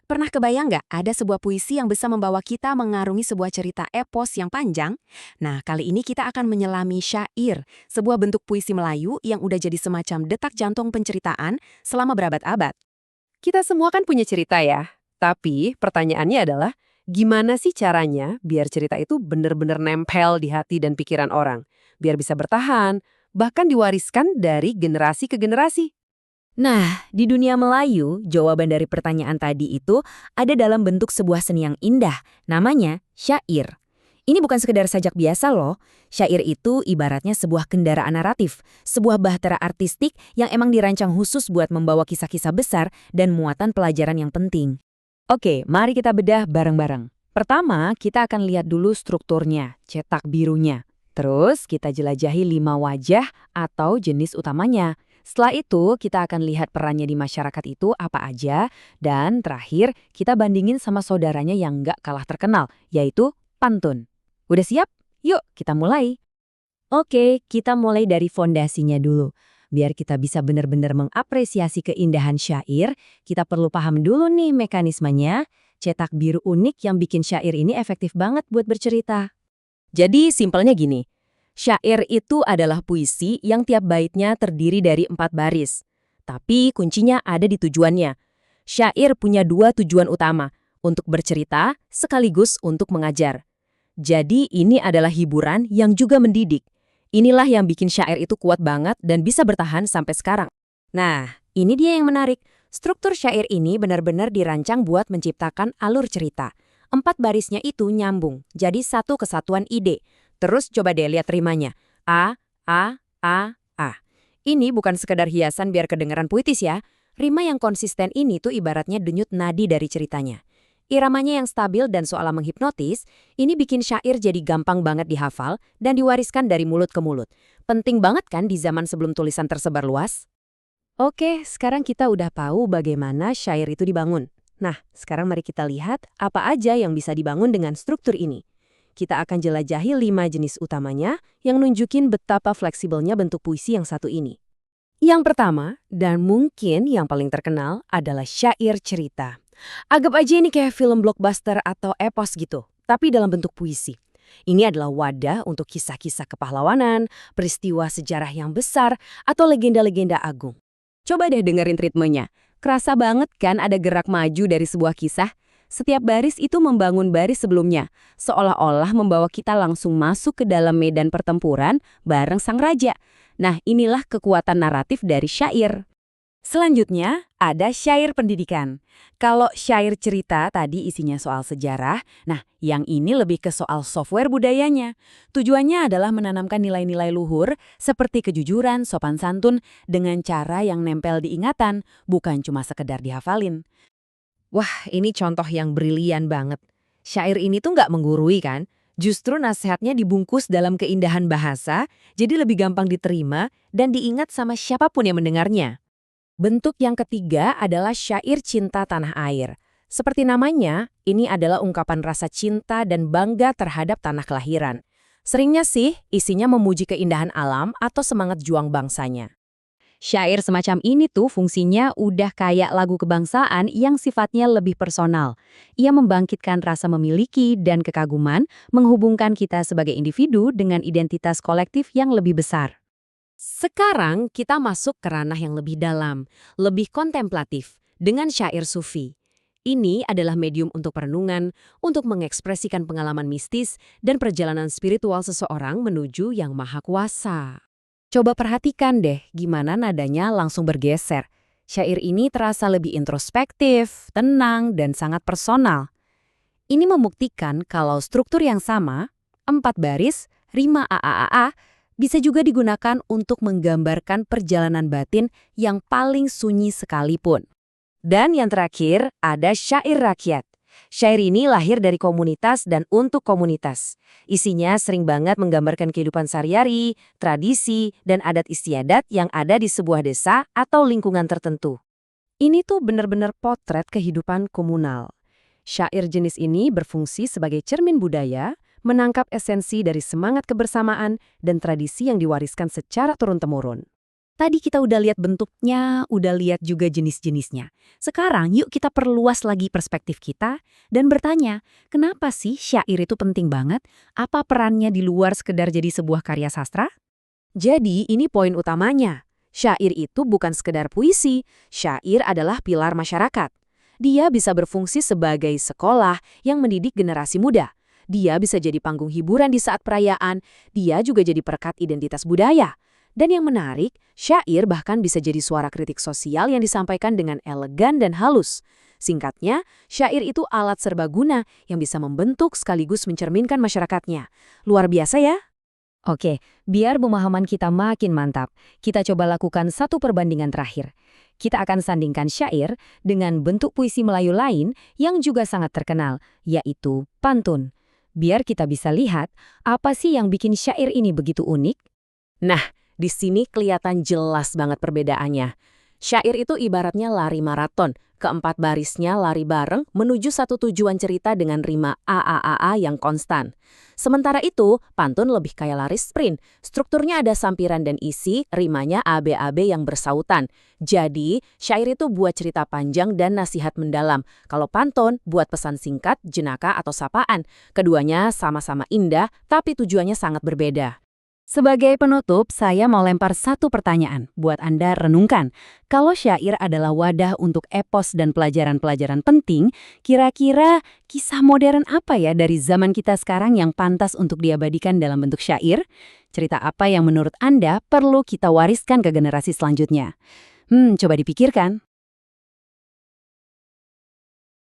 Pernah kebayang nggak ada sebuah puisi yang bisa membawa kita mengarungi sebuah cerita epos yang panjang? Nah, kali ini kita akan menyelami syair, sebuah bentuk puisi Melayu yang udah jadi semacam detak jantung penceritaan selama berabad-abad. Kita semua kan punya cerita ya. Tapi pertanyaannya adalah, gimana sih caranya biar cerita itu benar-benar nempel di hati dan pikiran orang? Biar bisa bertahan, bahkan diwariskan dari generasi ke generasi. Nah, di dunia Melayu, jawaban dari pertanyaan tadi itu ada dalam bentuk sebuah seni yang indah, namanya syair. Ini bukan sekedar sajak biasa loh. Syair itu ibaratnya sebuah kendaraan naratif, sebuah bahtera artistik yang emang dirancang khusus buat membawa kisah-kisah besar dan muatan pelajaran yang penting. Oke, mari kita bedah bareng-bareng. Pertama, kita akan lihat dulu strukturnya, cetak birunya. Terus, kita jelajahi 5 wajah atau jenis utamanya. Setelah itu, kita akan lihat perannya di masyarakat itu apa aja. Dan terakhir, kita bandingin sama saudaranya yang nggak kalah terkenal, yaitu pantun. Udah siap? Yuk, kita mulai. Oke, kita mulai dari fondasinya dulu. Biar kita bisa benar-benar mengapresiasi keindahan syair, kita perlu paham dulu nih mekanismenya. Cetak biru unik yang bikin syair ini efektif banget buat bercerita. Jadi simpelnya gini, syair itu adalah puisi yang tiap baitnya terdiri dari 4 baris. Tapi kuncinya ada di tujuannya. Syair punya 2 tujuan utama, untuk bercerita sekaligus untuk mengajar. Jadi ini adalah hiburan yang juga mendidik. Inilah yang bikin syair itu kuat banget dan bisa bertahan sampai sekarang. Nah, ini dia yang menarik. Struktur syair ini benar-benar dirancang buat menciptakan alur cerita. 4 barisnya itu nyambung, jadi satu kesatuan ide. Terus coba deh lihat rimanya. A, A, A, A. Ini bukan sekedar hiasan biar kedengaran puitis ya. Rima yang konsisten ini tuh ibaratnya denyut nadi dari ceritanya. Iramanya yang stabil dan seolah menghipnotis, ini bikin syair jadi gampang banget dihafal dan diwariskan dari mulut ke mulut. Penting banget kan di zaman sebelum tulisan tersebar luas? Oke, sekarang kita udah tahu bagaimana syair itu dibangun. Nah, sekarang mari kita lihat apa aja yang bisa dibangun dengan struktur ini. Kita akan jelajahi 5 jenis utamanya yang nunjukin betapa fleksibelnya bentuk puisi yang satu ini. Yang pertama, dan mungkin yang paling terkenal, adalah syair cerita. Anggap aja ini kayak film blockbuster atau epos gitu, tapi dalam bentuk puisi. Ini adalah wadah untuk kisah-kisah kepahlawanan, peristiwa sejarah yang besar, atau legenda-legenda agung. Coba deh dengerin ritmenya. Kerasa banget kan ada gerak maju dari sebuah kisah? Setiap baris itu membangun baris sebelumnya, seolah-olah membawa kita langsung masuk ke dalam medan pertempuran bareng sang raja. Nah, inilah kekuatan naratif dari syair. Selanjutnya, ada syair pendidikan. Kalau syair cerita tadi isinya soal sejarah, nah yang ini lebih ke soal software budayanya. Tujuannya adalah menanamkan nilai-nilai luhur seperti kejujuran, sopan santun dengan cara yang nempel di ingatan, bukan cuma sekedar dihafalin. Wah, ini contoh yang brilian banget. Syair ini tuh nggak menggurui kan? Justru nasihatnya dibungkus dalam keindahan bahasa, jadi lebih gampang diterima dan diingat sama siapapun yang mendengarnya. Bentuk yang ketiga adalah syair cinta tanah air. Seperti namanya, ini adalah ungkapan rasa cinta dan bangga terhadap tanah kelahiran. Seringnya sih, isinya memuji keindahan alam atau semangat juang bangsanya. Syair semacam ini tuh fungsinya udah kayak lagu kebangsaan yang sifatnya lebih personal. Ia membangkitkan rasa memiliki dan kekaguman, menghubungkan kita sebagai individu dengan identitas kolektif yang lebih besar. Sekarang kita masuk ke ranah yang lebih dalam, lebih kontemplatif, dengan syair sufi. Ini adalah medium untuk perenungan, untuk mengekspresikan pengalaman mistis dan perjalanan spiritual seseorang menuju yang maha kuasa. Coba perhatikan deh gimana nadanya langsung bergeser. Syair ini terasa lebih introspektif, tenang, dan sangat personal. Ini membuktikan kalau struktur yang sama, 4 baris, rima AAAA, bisa juga digunakan untuk menggambarkan perjalanan batin yang paling sunyi sekalipun. Dan yang terakhir, ada syair rakyat. Syair ini lahir dari komunitas dan untuk komunitas. Isinya sering banget menggambarkan kehidupan sehari-hari, tradisi, dan adat istiadat yang ada di sebuah desa atau lingkungan tertentu. Ini tuh benar-benar potret kehidupan komunal. Syair jenis ini berfungsi sebagai cermin budaya, menangkap esensi dari semangat kebersamaan dan tradisi yang diwariskan secara turun-temurun. Tadi kita udah lihat bentuknya, udah lihat juga jenis-jenisnya. Sekarang yuk kita perluas lagi perspektif kita dan bertanya, kenapa sih syair itu penting banget? Apa perannya di luar sekedar jadi sebuah karya sastra? Jadi ini poin utamanya. Syair itu bukan sekedar puisi, syair adalah pilar masyarakat. Dia bisa berfungsi sebagai sekolah yang mendidik generasi muda. Dia bisa jadi panggung hiburan di saat perayaan, dia juga jadi perekat identitas budaya. Dan yang menarik, syair bahkan bisa jadi suara kritik sosial yang disampaikan dengan elegan dan halus. Singkatnya, syair itu alat serbaguna yang bisa membentuk sekaligus mencerminkan masyarakatnya. Luar biasa ya? Oke, biar pemahaman kita makin mantap, kita coba lakukan satu perbandingan terakhir. Kita akan sandingkan syair dengan bentuk puisi Melayu lain yang juga sangat terkenal, yaitu pantun. Biar kita bisa lihat apa sih yang bikin syair ini begitu unik. Nah, di sini kelihatan jelas banget perbedaannya. Syair itu ibaratnya lari maraton, keempat barisnya lari bareng menuju satu tujuan cerita dengan rima A yang konstan. Sementara itu, pantun lebih kayak lari sprint. Strukturnya ada sampiran dan isi, rimanya AB yang bersautan. Jadi, syair itu buat cerita panjang dan nasihat mendalam. Kalau pantun buat pesan singkat, jenaka atau sapaan. Keduanya sama-sama indah, tapi tujuannya sangat berbeda. Sebagai penutup, saya mau lempar satu pertanyaan buat Anda renungkan. Kalau syair adalah wadah untuk epos dan pelajaran-pelajaran penting, kira-kira kisah modern apa ya dari zaman kita sekarang yang pantas untuk diabadikan dalam bentuk syair? Cerita apa yang menurut Anda perlu kita wariskan ke generasi selanjutnya? Coba dipikirkan.